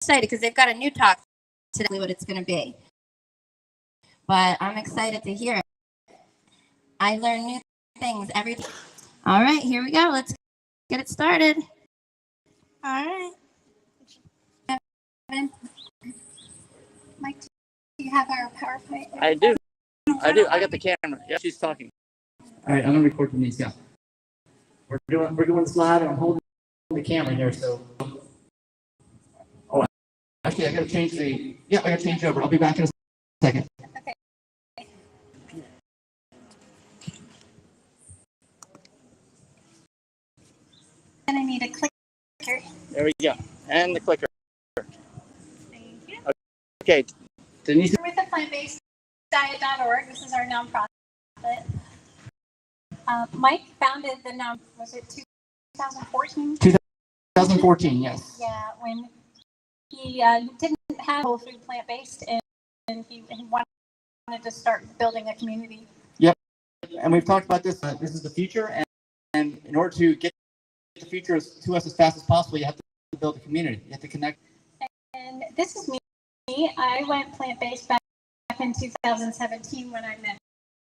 excited because they've got a new talk today, what it's going to be. But I'm excited to hear it. I learn new things every day. All right, here we go. Let's get it started. All right. Mike, do you have our PowerPoint? I do. I got the camera. Yeah, she's talking. All right, I'm gonna record from these. Yeah. We're doing this live, and I'm holding the camera here. So. Oh, actually, I gotta change the. Yeah, I gotta change over. I'll be back in a second. Okay. And I need a clicker. There we go. And the clicker. Thank you. Okay. Denise. We're with aPlantBasedDiet.org. This is our nonprofit. Mike founded the was it 2014? 2014, yes. Yeah, when he didn't have whole food plant-based, and he wanted to start building a community. Yep. And we've talked about this. This is the future, and in order to get the future to us as fast as possible, you have to build a community. You have to connect. And this is me. I went plant-based back in 2017 when I met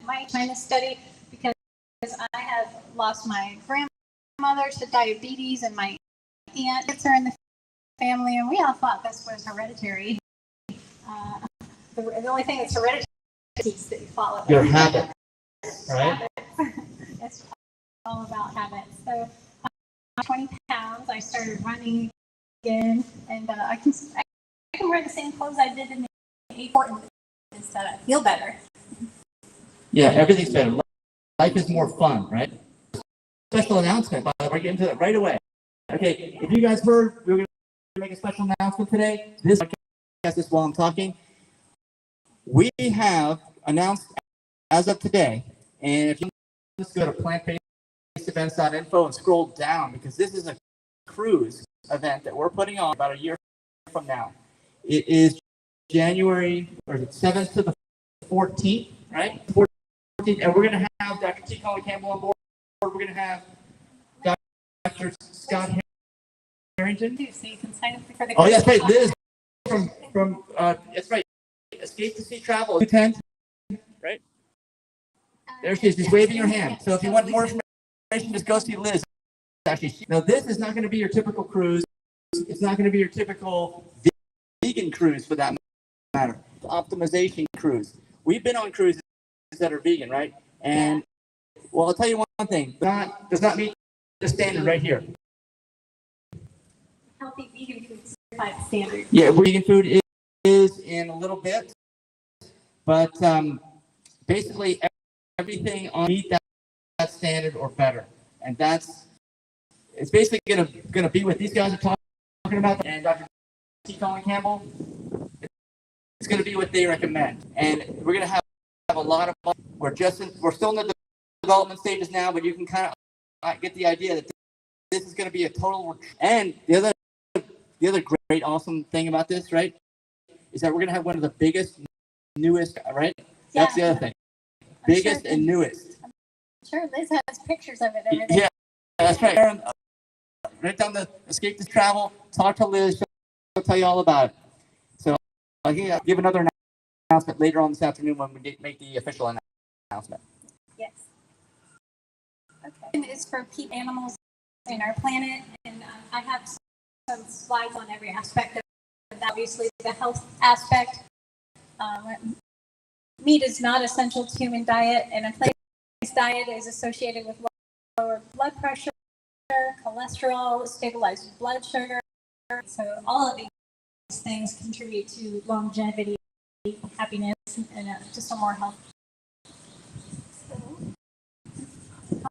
Mike, trying to study because I have lost my grandmother to diabetes and my aunt are in the family, and we all thought this was hereditary. The only thing that's hereditary is that you follow your habit, right? It's all about habits. So I'm 20 pounds. I started running again, and I can wear the same clothes I did in the airport instead. I feel better. Yeah, everything's better. Life is more fun, right? Special announcement, by the way, we're getting to that right away. Okay, if you guys heard, we're going to make a special announcement today. This podcast is while I'm talking. We have announced as of today, and if you just go to aPlantBasedEvents.info and scroll down, because this is a cruise event that we're putting on about a year from now. It is January 7th to the 14th, right? 14th, and we're going to have Dr. T. Colin Campbell on board. We're going to have Dr. Scott Harrington. So you can sign up for the. Oh, yes, right. Liz from that's right. Escape to Sea Travel 210. Right. There she is. She's waving her hand. So if you want more information, just go see Liz. Actually, now this is not going to be your typical cruise. It's not going to be your typical vegan cruise, for that matter. Optimization cruise. We've been on cruises that are vegan, right? And well, I'll tell you one thing. Does not meet the standard right here. Healthy vegan food certified standard. Yeah, vegan food is in a little bit, but basically everything on meet that standard or better, and it's basically gonna be what these guys are talking about, and Dr. T. Colin Campbell. It's gonna be what they recommend, and we're gonna have a lot of fun. We're still in the development stages now, but you can kind of get the idea that this is gonna be a total. And the other great, awesome thing about this, right, is that we're gonna have one of the biggest, newest, right? Yeah. That's the other thing. Biggest and newest. I'm sure Liz has pictures of it over there. Yeah, that's right. Right down the Escape to Travel. Talk to Liz. She'll tell you all about it. So I'll give another announcement later on this afternoon when we make the official announcement. Yes. Okay. It's for people, animals, and our planet, and I have some slides on every aspect of that. Obviously, the health aspect. Meat is not essential to human diet, and a plant-based diet is associated with lower blood pressure, cholesterol, stabilized blood sugar. So all of these things contribute to longevity, happiness, and just a more health. So,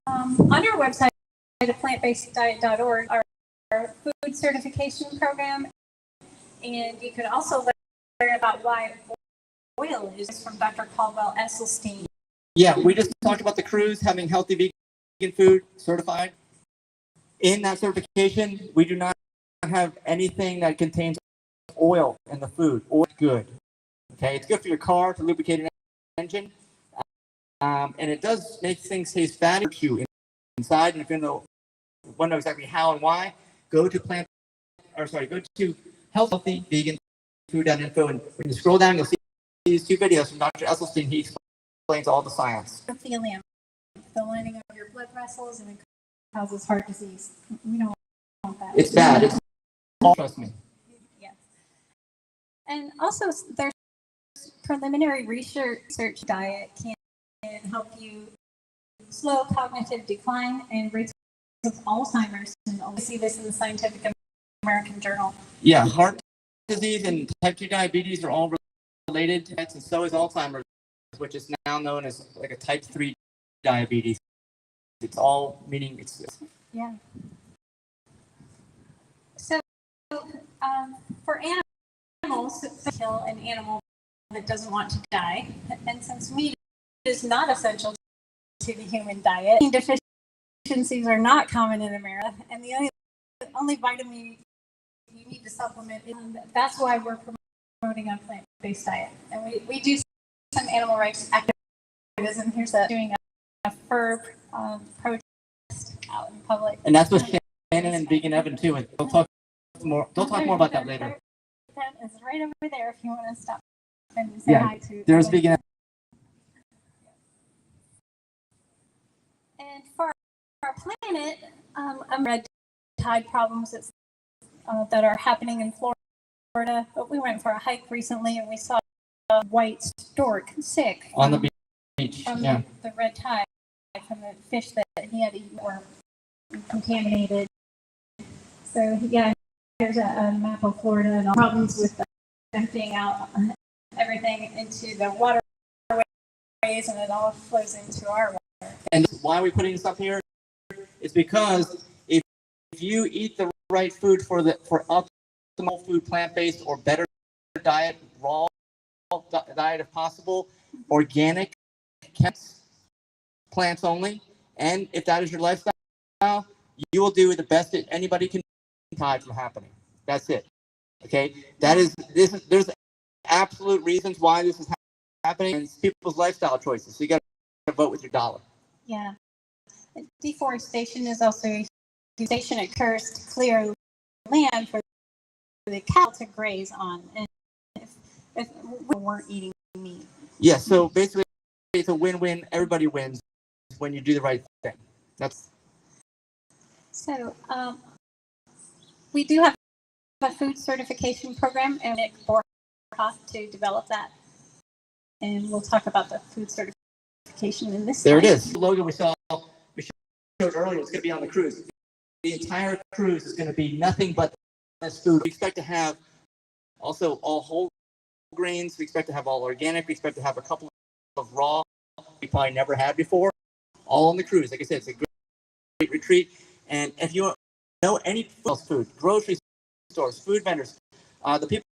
on our website, aPlantBasedDiet.org, our food certification program, and you could also learn about why oil is from Dr. Caldwell Esselstyn. Yeah, we just talked about the cruise having healthy vegan food certified. In that certification, we do not have anything that contains oil in the food. Oil is good. Okay, it's good for your car to lubricate an engine, and it does make things taste fatty inside. And if you want to know exactly how and why, go to healthy vegan food.info. And when you scroll down, you'll see these two videos from Dr. Esselstyn. He explains all the science. Epithelium, the lining of your blood vessels, and it causes heart disease. We don't want that. It's bad. It's trust me. Yes. And also, there's preliminary research diet can help you slow cognitive decline and rates of Alzheimer's. And we see this in the Scientific American Journal. Yeah, heart disease and type 2 diabetes are all related, and so is Alzheimer's, which is now known as like a type 3 diabetes. It's all meaning it's. Yeah. So, for animals, to kill an animal that doesn't want to die, and since meat is not essential to the human diet, deficiencies are not common in America, and the only vitamin you need to supplement. That's why we're promoting a plant-based diet, and we do some animal rights activism. Here's doing a fur protest out in public, and that's what Shannon and Vegan Evan too. And they'll talk more about that later. That is right over there. If you want to stop and say hi to. There's Vegan Evan. And for our planet, red tide problems that are happening in Florida. But we went for a hike recently, and we saw a white stork sick on the beach. From the red tide, from the fish that he had eaten were contaminated. So yeah, here's a map of Florida and all problems with emptying out everything into the waterways, and it all flows into our water. And why are we putting this up here? It's because if you eat the right food for optimal food, plant-based or better diet, raw diet if possible, organic, plants only, and if that is your lifestyle, you will do the best that anybody can hide from happening. That's it. Okay, there's absolute reasons why this is happening, and it's people's lifestyle choices. So you got to vote with your dollar. Yeah. Deforestation is also deforestation occurs to clear land for the cattle to graze on, and if we weren't eating meat. Yeah. So basically, it's a win-win. Everybody wins when you do the right thing. That's. So we do have a food certification program, and Nick Borhoff to develop that, and we'll talk about the food certification in this. There slide. It is. The logo we showed earlier. It's going to be on the cruise. The entire cruise is going to be nothing but this food. We expect to have also all whole grains. We expect to have all organic. We expect to have a couple of raw we probably never had before. All on the cruise. Like I said, it's a great retreat. And if you know any food, grocery stores, food vendors, the people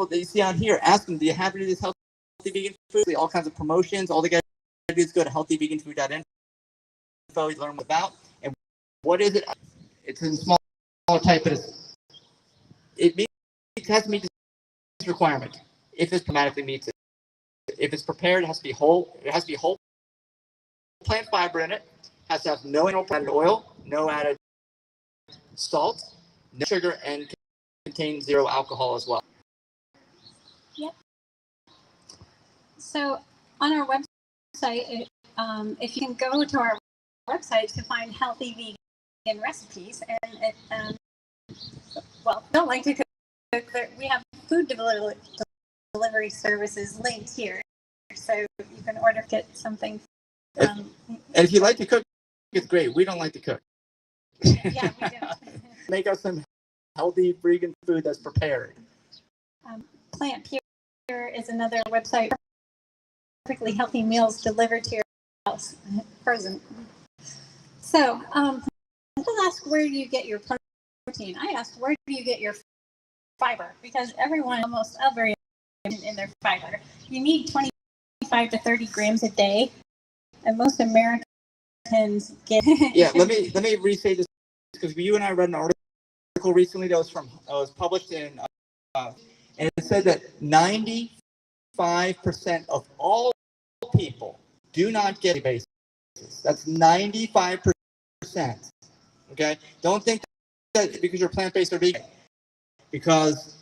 that you see on here, ask them, do you have any of this healthy vegan food? All kinds of promotions. All they got to do is go to healthyveganfood.info to learn more about. And what is it? It's in smaller type, but it has to meet this requirement. If it dramatically meets it. If it's prepared, it has to be whole. It has to be whole plant fiber in it. Has to have no added oil, no added salt, no sugar, and contain zero alcohol as well. Yep. So on our website, if you can go to our website to find healthy vegan recipes, and don't like to cook, we have food delivery services linked here, so you can get something. And if you like to cook, it's great. We don't like to cook. Yeah, we don't. Make us some healthy vegan food that's prepared. Plant Pure is another website. Perfectly healthy meals delivered to your house, frozen. So, people ask, where do you get your protein? I asked, where do you get your fiber? Because almost every in their fiber. You need 25 to 30 grams a day, and most Americans get. Yeah, let me re-say this, because you and I read an article recently that was published in, and it said that 95% of all people do not get a basis. That's 95%. Okay, don't think that because you're plant-based or vegan, because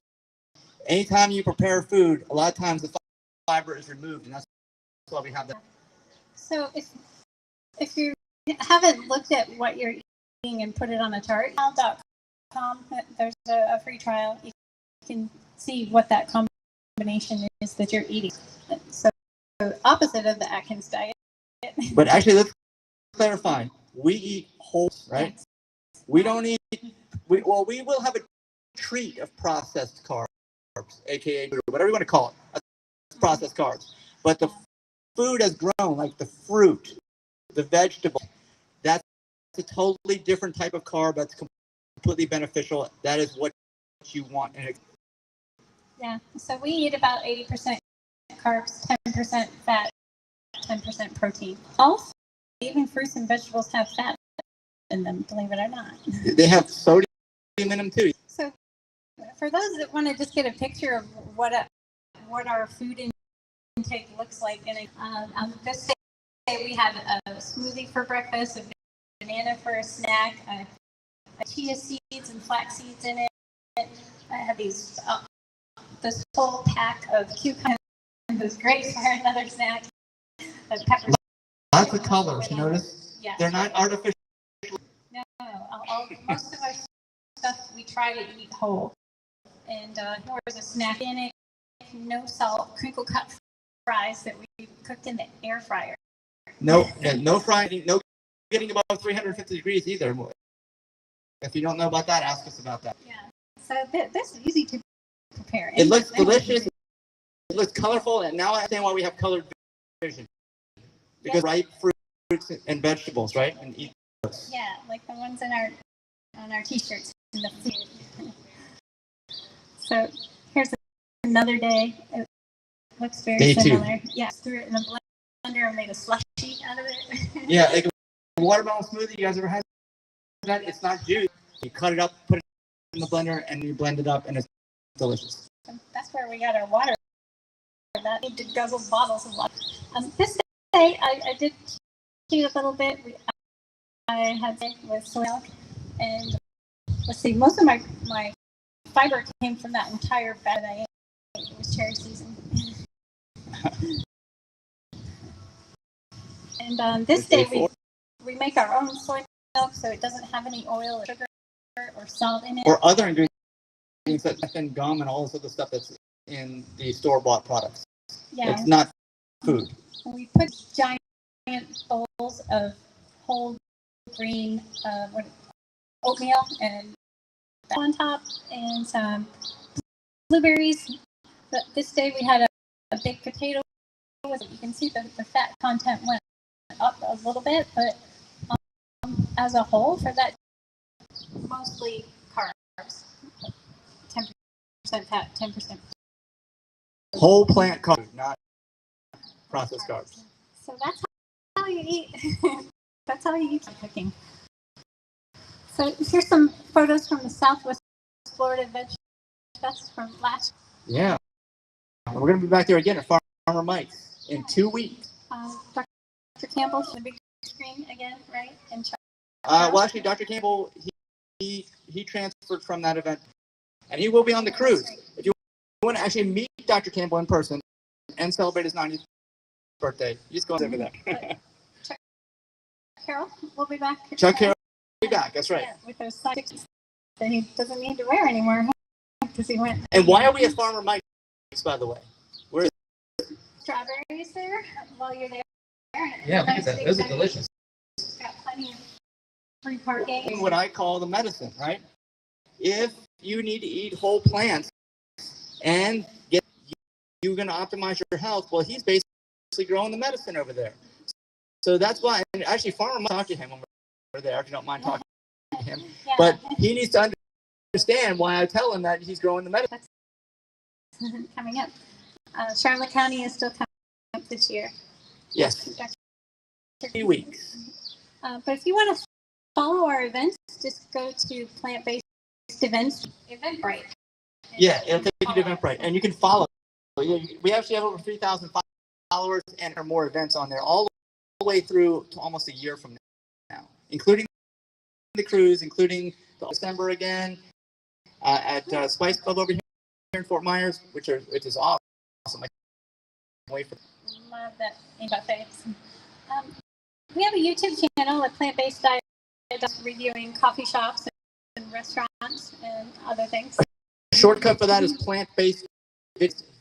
anytime you prepare food, a lot of times the fiber is removed, and that's why we have that. So if you haven't looked at what you're eating and put it on a chart, aPlantBasedDiet.org, there's a free trial. You can see what that combination is that you're eating. So opposite of the Atkins diet. But actually, let's clarify. We eat whole, right? Yes. We don't eat. We will have a treat of processed carbs, aka whatever you want to call it. That's processed carbs. But the food has grown, like the fruit, the vegetable. That's a totally different type of carb. That's completely beneficial. That is what you want. Yeah. So we eat about 80% carbs, 10% fat, 10% protein. Also, even fruits and vegetables have fat in them, believe it or not. They have sodium in them too. So for those that want to just get a picture of what our food intake looks like, and on this day we had a smoothie for breakfast, a banana for a snack, chia seeds and flax seeds in it. I had this whole pack of cucumbers, grapes for another snack, peppers. Lots of colors, you notice? Yeah. They're not artificial. No, most of our stuff we try to eat whole. And here was a snack in it, no salt, crinkle cut fries that we cooked in the air fryer. No frying, no getting above 350 degrees either. If you don't know about that, ask us about that. Yeah. So this is easy to prepare. It looks delicious. It looks colorful, and now I understand why we have colored vision. Because ripe fruits and vegetables, right? And eat those. Yeah, like the ones on our t-shirts in the food. So here's another day. It looks very Day similar. 2. Yeah, threw it in the blender and made a slushy out of it. Yeah, like a watermelon smoothie. You guys ever had that? It's not juice. You cut it up, put it in the blender, and you blend it up, and it's delicious. That's where we got our water. That need to guzzle bottles of water. This day I did cheat a little bit. I had it with soy milk, and let's see, most of my fiber came from that entire bag I ate. It was cherry season. And this day we make our own soy milk, so it doesn't have any oil or sugar or salt in it. Or other ingredients like gum and all this other stuff that's in the store-bought products. Yeah. It's not food. We put giant bowls of whole grain oatmeal and on top, and some blueberries. But this day we had a baked potato. You can see the fat content went up a little bit, but as a whole, for that, mostly carbs. 10% fat, 10%. Whole plant carbs, not processed carbs. So that's how you eat. That's how you eat cooking. So here's some photos from the Southwest Florida Veg Fest from last year. Yeah. We're going to be back there again at Farmer Mike's in 2 weeks. Dr. Campbell, the big screen again, right? And well, actually, Dr. Campbell, he transferred from that event, and he will be on the cruise. If you want to actually meet Dr. Campbell in person and celebrate his 90th birthday, you just go over there. Chuck Carroll will be back. Chuck Carroll will be back, that's right. Yeah, with those socks that he doesn't need to wear anymore because he went. And why are we at Farmer Mike's, by the way? Where is strawberries there while you're there? Yeah, look at that. Those are delicious. Got plenty of free parking. What I call the medicine, right? If you need to eat whole plants and you're going to optimize your health, well, he's basically growing the medicine over there. So that's why, and actually, Farmer might talk to him when we're there, if you don't mind talking to him. Yeah. But he needs to understand why I tell him that he's growing the medicine. Coming up. Charlotte County is still coming up this year. Yes. 3 weeks. But if you want to follow our events, just go to Plant-Based Events Eventbrite. Yeah, it'll take you to Eventbrite, and you can follow. We actually have over 3,000 followers and more events on there, all the way through to almost a year from now, including the cruise, including December again at Spice Club over here in Fort Myers, which is awesome. I can't wait for. Love that in buffets. We have a YouTube channel at Plant-Based Diet, reviewing coffee shops and restaurants and other things. The shortcut for that is plant-based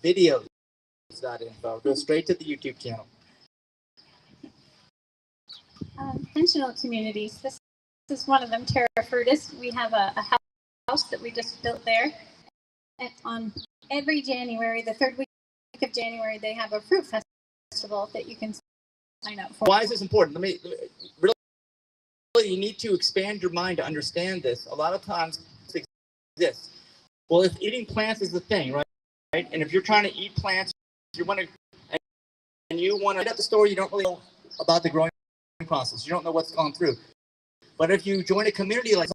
videos.info. Go straight to the YouTube channel. Intentional communities. This is one of them, Terra Frutis. We have a house that we just built there. And on every January, the third week of January, they have a fruit festival that you can sign up for. Why is this important? Really, you need to expand your mind to understand this. A lot of times it exists. Well, if eating plants is the thing, right? And if you're trying to eat plants, you want to at the store, you don't really know about the growing process. You don't know what's gone through. But if you join a community like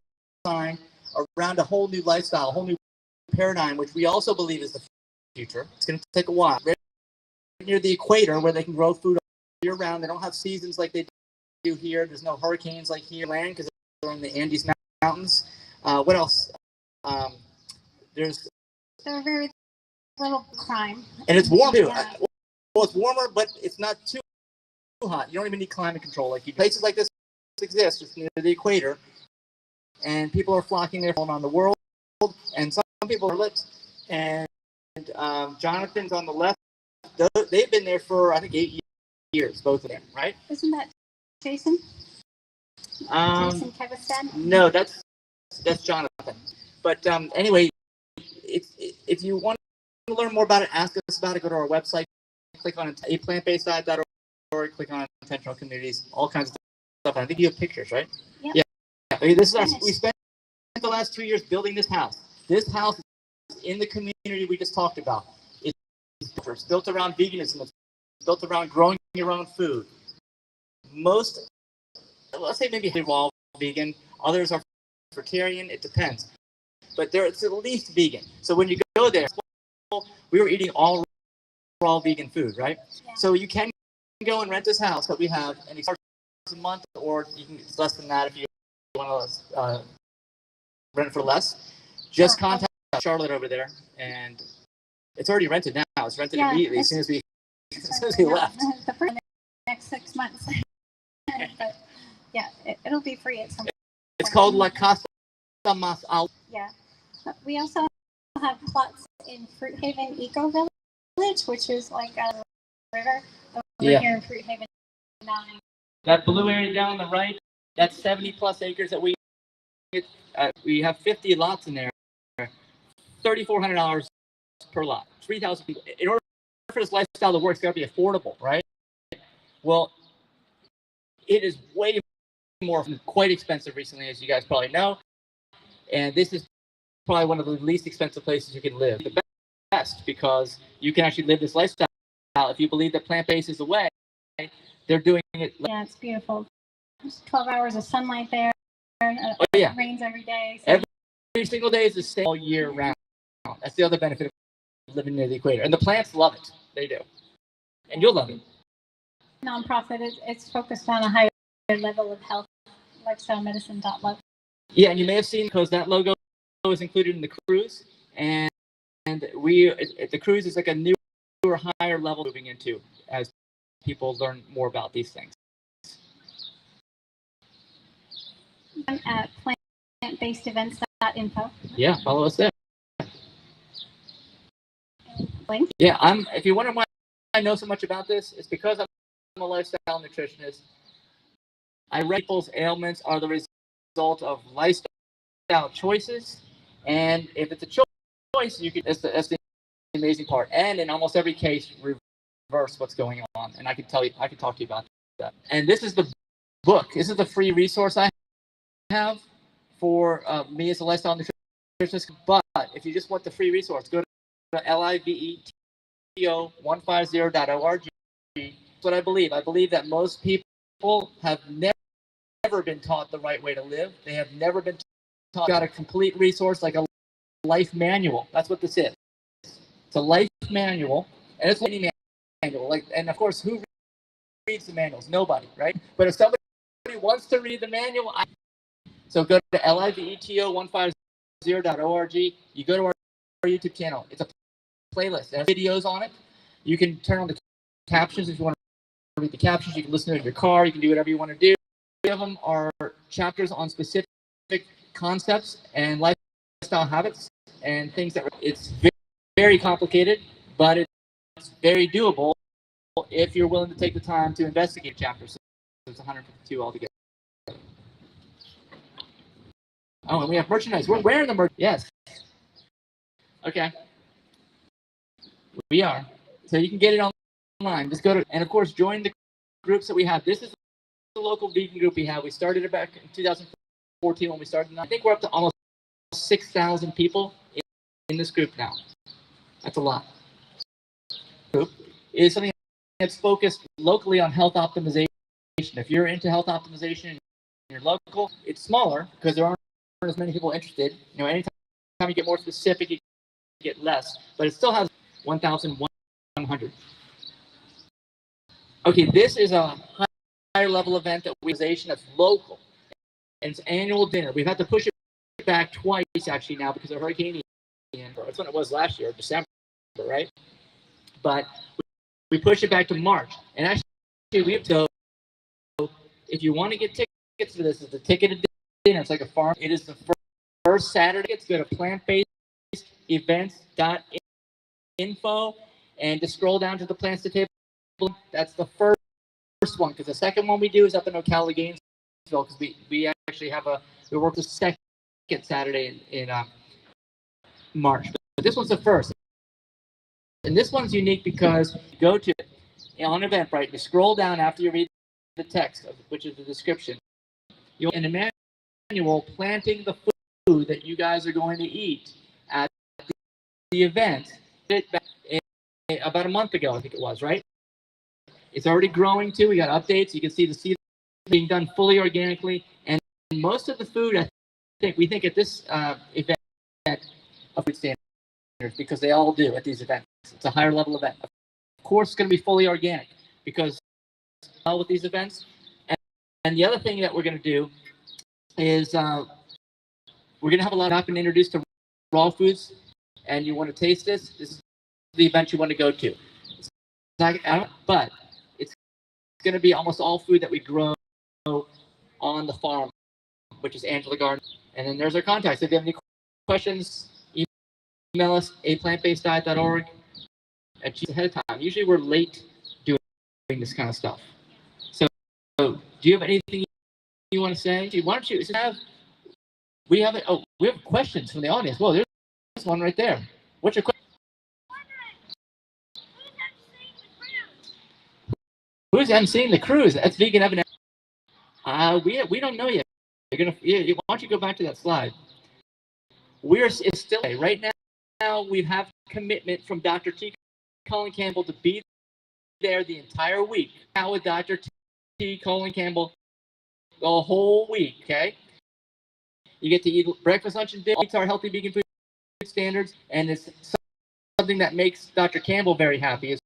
mine around a whole new lifestyle, a whole new paradigm, which we also believe is the future, it's going to take a while. Right near the equator, where they can grow food all year round, they don't have seasons like they do here. There's no hurricanes like here, land, because they're in the Andes Mountains. What else? There's very little crime, and it's warm too. Yeah. Well, it's warmer, but it's not too hot. You don't even need climate control. Like places like this exist just near the equator, and people are flocking there from around the world. And some people are lit. And Jonathan's on the left. They've been there for I think 8 years, both of them, right? Isn't that Jason? Jason Kevestan? No, that's Jonathan. But anyway, if you want to learn more about it, ask us about it. Go to our website. Click on aPlantBasedDiet.org. Click on intentional communities. All kinds of stuff. And I think you have pictures, right? Yep. Yeah. Okay, this is we spent the last 2 years building this house. This house is in the community we just talked about. It's built around veganism. It's built around growing your own food. Let's say maybe they're all vegan. Others are vegetarian. It depends. But it's at least vegan. So when you go there, we were eating all raw vegan food, right? Yeah. So you can go and rent this house that we have, and it's $1,000 a month, or it's less than that if you want to rent it for less. Just contact Charlotte over there, and it's already rented now. It's rented immediately as soon as we left. The next 6 months. But yeah, it'll be free at some point. It's called La Casa Mas Alva. Yeah. We also have plots in Fruit Haven Eco Village, which is like a river over here in Fruit Haven 9. That blue area down on the right, that's 70 plus acres that we have 50 lots in there. $3,400 per lot. 3,000 people. In order for this lifestyle to work, it's got to be affordable, right? Well, it is way more, quite expensive recently, as you guys probably know. And this is probably one of the least expensive places you can live. The best, because you can actually live this lifestyle. If you believe that plant-based is the way, they're doing it. Yeah, it's beautiful. There's 12 hours of sunlight there. It rains every day. So. Every single day is the same all year round. That's the other benefit of living near the equator. And the plants love it. They do. And you'll love it. Nonprofit, it's focused on a higher level of health, lifestylemedicine.love. Yeah, and you may have seen, because that logo is included in the cruise. And the cruise is like a newer, higher level moving into as people learn more about these things. At PlantBasedEvents.info. Yeah, follow us there. Link. Yeah, if you wonder why I know so much about this, it's because I'm a lifestyle nutritionist. I read people's ailments are the result of lifestyle choices, and if it's a choice, you can. That's the amazing part. And in almost every case, reverse what's going on. And I can talk to you about that. And this is the book. This is the free resource I have for me as a lifestyle nutritionist. But if you just want the free resource, go to liveto150.org. That's what I believe. I believe that most people have never been taught the right way to live. They have never been taught. Got a complete resource like a life manual. That's what this is. It's a life manual, and it's any manual. And of course, who reads the manuals? Nobody, right? But if somebody wants to read the manual, so go to liveto150.org. You go to our YouTube channel. It's a playlist. It has videos on it. You can turn on the captions if you want to read the captions. You can listen to it in your car. You can do whatever you want to do. 3 of them are chapters on specific concepts and lifestyle habits and things that it's very, very complicated, but it's very doable if you're willing to take the time to investigate chapters. So it's 152 altogether. Oh, and we have merchandise. We're wearing the merch. Yes. Okay. We are. So you can get it online. Just go to, and of course, join the groups that we have. This is the local vegan group we have. We started it back in 2014 when we started. I think we're up to almost 6,000 people in this group now. That's a lot. Group is something that's focused locally on health optimization. If you're into health optimization in your local, it's smaller because there aren't as many people interested. You know, anytime you get more specific, you get less, but it still has 1,100. Okay, this is a higher level event that that's local, and it's annual dinner. We've had to push it back twice actually now because of Hurricane Ian. That's when it was last year, December, right? But we pushed it back to March, and actually we have to. If you want to get tickets for this, it's a ticketed dinner. It's like a farm. It is the first Saturday. Go to aPlantBasedDiet.org and just scroll down to the Plants to Table. That's the first one, because the second one we do is up in Ocala, Gainesville, because we actually have we work the second Saturday in March. But this one's the first, and this one's unique because you go to it on Eventbrite, you scroll down after you read the text, which is the description. You'll in a manual planting the food that you guys are going to eat at the event. About a month ago, I think it was, right? It's already growing too. We got updates. You can see the seeds being done fully organically, and most of the food, we think at this event of food standards, because they all do at these events. It's a higher level event. Of course, it's going to be fully organic because with these events. And the other thing that we're going to do is we're going to have a lot of happen introduced to raw foods, and you want to taste this. This is the event you want to go to. But it's going to be almost all food that we grow on the farm, which is Angela Garden. And then there's our contacts. If you have any questions, email us aPlantBasedDiet.org ahead of time. Usually we're late doing this kind of stuff. So do you have anything you want to say? Why don't you we have questions from the audience. Well, there's one right there. What's your question? Who's emceeing the cruise? That's Vegan Evan. We don't know yet. Why don't you go back to that slide? It's still right now. We have commitment from Dr. T. Colin Campbell to be there the entire week. Now with Dr. T. Colin Campbell the whole week. Okay, you get to eat breakfast, lunch, and dinner. It's our healthy vegan food standards, and it's something that makes Dr. Campbell very happy as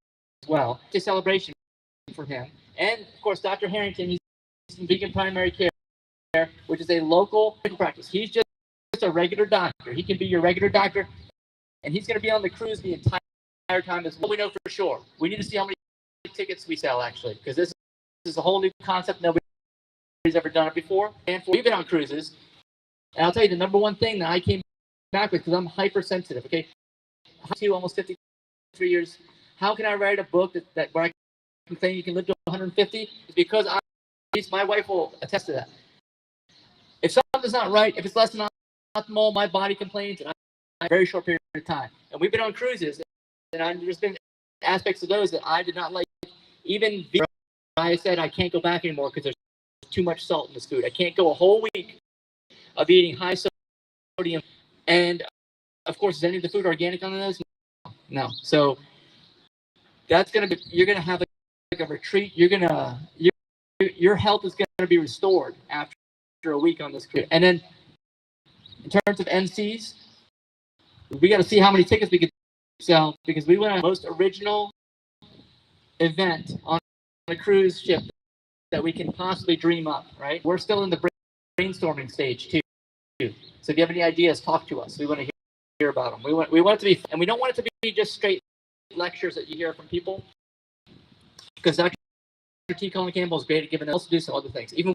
well. It's a celebration for him, and of course, Dr. Harrington. He's from Vegan Primary Care, which is a local practice. He's just a regular doctor. He can be your regular doctor, and he's going to be on the cruise the entire time as well. We know for sure. We need to see how many tickets we sell, actually, because this is a whole new concept. Nobody's ever done it before. And we've been on cruises, and I'll tell you the number one thing that I came back with, because I'm hypersensitive, okay? Almost 53 years. How can I write a book where I can claim you can live to 150? It's because at least my wife will attest to that. If something's not right, if it's less than optimal, my body complains in a very short period of time. And we've been on cruises, and there's been aspects of those that I did not like. Even I said I can't go back anymore because there's too much salt in this food. I can't go a whole week of eating high sodium. And of course, is any of the food organic on those? No. So that's you're gonna have like a retreat. Your health is gonna be restored after a week on this cruise. And then in terms of MCs, we got to see how many tickets we can sell, because we went on the most original event on a cruise ship that we can possibly dream up, right? We're still in the brainstorming stage too. So if you have any ideas, talk to us. We want to hear about them. We want it to be, and we don't want it to be just straight lectures that you hear from people, because Dr. T. Colin Campbell is great at giving us to do some other things, even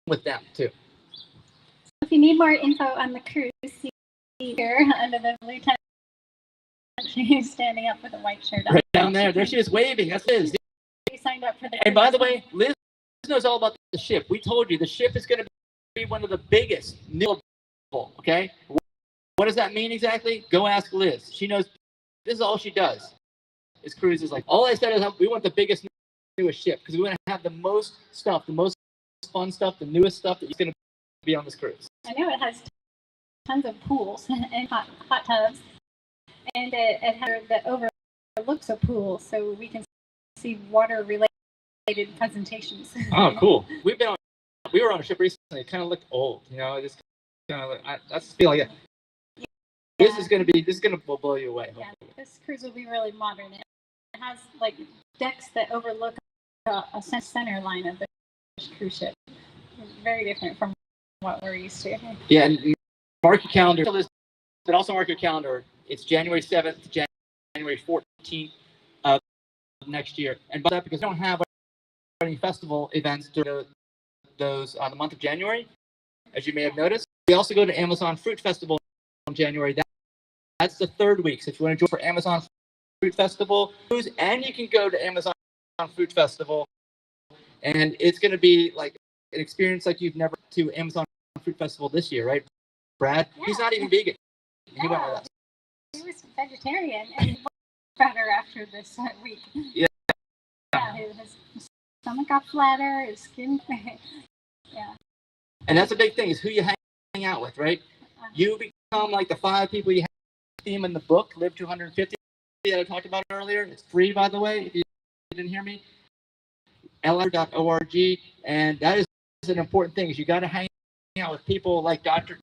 with them too. If you need more info on the cruise, see here under the blue tent. She's standing up with a white shirt on. Right down there. There she is waving. That's Liz. You signed up for the. And by the way, Liz knows all about the ship. We told you the ship is going to be one of the biggest new. Okay. What does that mean exactly? Go ask Liz. She knows. This is all she does. Is cruises. Like all I said is we want the biggest, newest ship because we want to have the most stuff, the most fun stuff, the newest stuff that's going to be on this cruise. I know it has tons of pools and hot tubs, and it has that overlooks a pool, so we can see water-related presentations. Oh, cool. We were on a ship recently. It kind of looked old, you know. Just kind of that's feel like it. Yeah. This is going to blow you away. Yeah, this cruise will be really modern. It has like decks that overlook a center line of the cruise ship. Very different from what we're used to. Yeah, and mark your calendar. But also mark your calendar. It's January 7th to January 14th of next year. And by that, because we don't have any festival events during those the month of January, as you may have noticed. We also go to Amazon Fruit Festival in January. That's the third week. So if you want to join for Amazon Fruit Festival, and you can go to Amazon Fruit Festival, and it's going to be like an experience like you've never to Amazon Fruit Festival this year, right? Brad, yeah. He's not even vegan. He went with us. He was vegetarian and better after this week. Yeah. Yeah, his stomach got flatter, his skin. Yeah. And that's a big thing, is who you hang out with, right? You become like the 5 people you have theme in the book, Live to 150, that I talked about earlier. It's free, by the way, if you didn't hear me. aPlantBasedDiet.org. And that is an important thing, is you got to hang out with people like Dr.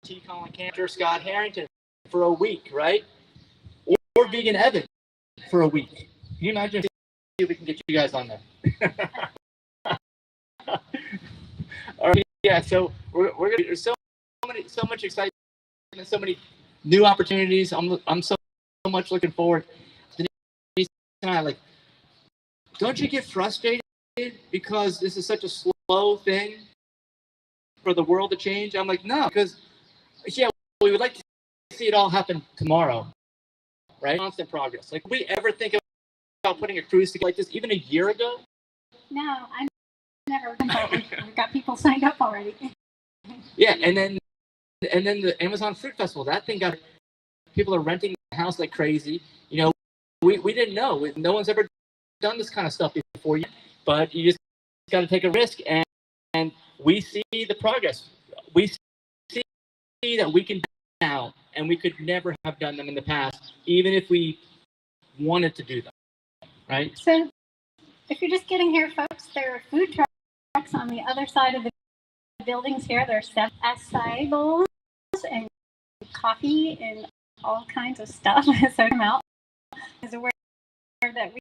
T. Colin Campbell, Scott Harrington for a week, right? Or Vegan Evan for a week. Can you imagine if we can get you guys on there? All right, yeah, so we're gonna, there's so much excitement, so many new opportunities. I'm so much looking forward. Denise and I, like, don't you get frustrated because this is such a slow thing for the world to change? I'm like, no, because yeah, we would like to see it all happen tomorrow, right? Constant progress. Like, we ever think about putting a cruise together like this even a year ago? No, I never. We've got people signed up already. Yeah, and then the Amazon Fruit Festival, that thing got, people are renting the house like crazy. You know, we didn't know. No one's ever done this kind of stuff before yet, but you just got to take a risk, and we see the progress. We see that we can do now, and we could never have done them in the past, even if we wanted to do them, right? So if you're just getting here, folks, there are food trucks on the other side of the buildings here. There's acai bowls and coffee and all kinds of stuff. So come out.